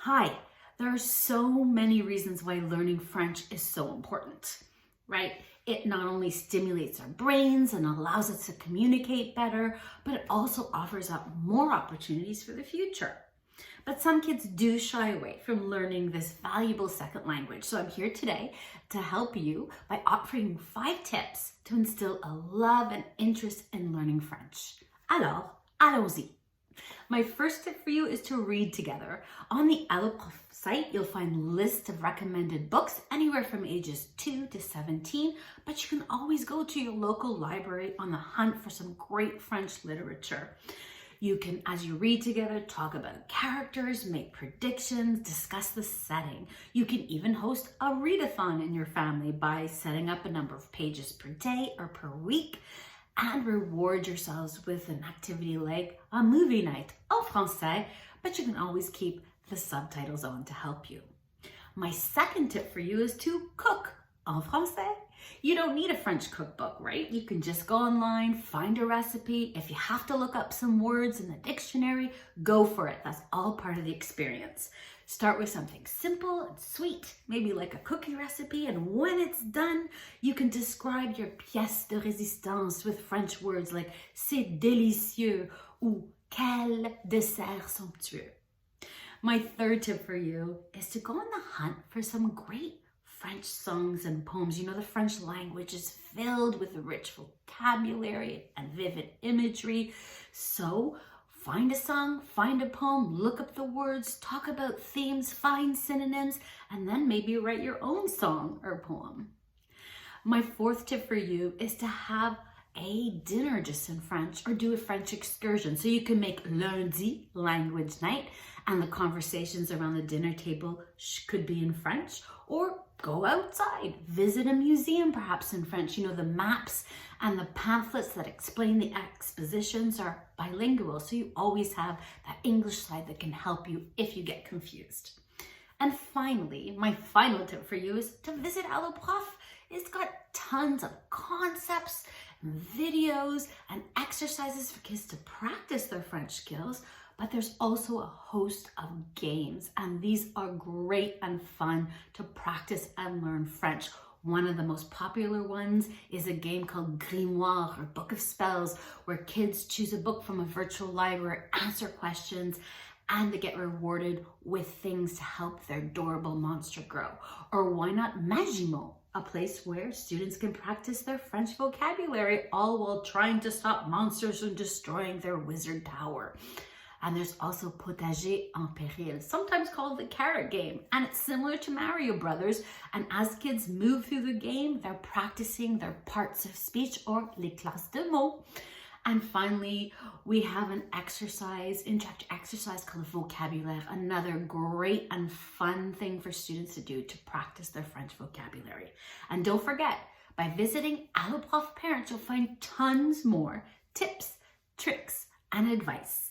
Hi, there are so many reasons why learning French is so important, right? It not only stimulates our brains and allows us to communicate better, but it also offers up more opportunities for the future. But some kids do shy away from learning this valuable second language. So I'm here today to help you by offering 5 tips to instill a love and interest in learning French. Alors, allons-y. My first tip for you is to read together. On the Allo Prof site, you'll find lists of recommended books anywhere from ages 2 to 17, but you can always go to your local library on the hunt for some great French literature. You can, as you read together, talk about characters, make predictions, discuss the setting. You can even host a readathon in your family by setting up a number of pages per day or per week, and reward yourselves with an activity like a movie night en français, but you can always keep the subtitles on to help you. My second tip for you is to cook en français. You don't need a French cookbook, right? You can just go online, find a recipe. If you have to look up some words in the dictionary, go for it. That's all part of the experience. Start with something simple and sweet, maybe like a cookie recipe, and when it's done, you can describe your pièce de résistance with French words like c'est délicieux ou quel dessert somptueux. My third tip for you is to go on the hunt for some great French songs and poems. You know, the French language is filled with rich vocabulary and vivid imagery. So find a song, find a poem, look up the words, talk about themes, find synonyms, and then maybe write your own song or poem. My fourth tip for you is to have a dinner just in French or do a French excursion. So you can make lundi language night and the conversations around the dinner table could be in French, or go outside, visit a museum perhaps in French. You know, the maps and the pamphlets that explain the expositions are bilingual, so you always have that English side that can help you if you get confused. And finally, my final tip for you is to visit Allo Prof. It's got tons of concepts, videos, and exercises for kids to practice their French skills, but there's also a host of games, and these are great and fun to practice and learn French. One of the most popular ones is a game called Grimoire, or Book of Spells, where kids choose a book from a virtual library, answer questions, and they get rewarded with things to help their adorable monster grow. Or why not Magimo, a place where students can practice their French vocabulary, all while trying to stop monsters from destroying their wizard tower. And there's also Potager en Péril, sometimes called the carrot game. And it's similar to Mario Brothers. And as kids move through the game, they're practicing their parts of speech, or les classes de mots. And finally, we have an exercise, interactive exercise called vocabulaire, another great and fun thing for students to do to practice their French vocabulary. And don't forget, by visiting Allo Prof Parents, you'll find tons more tips, tricks, and advice.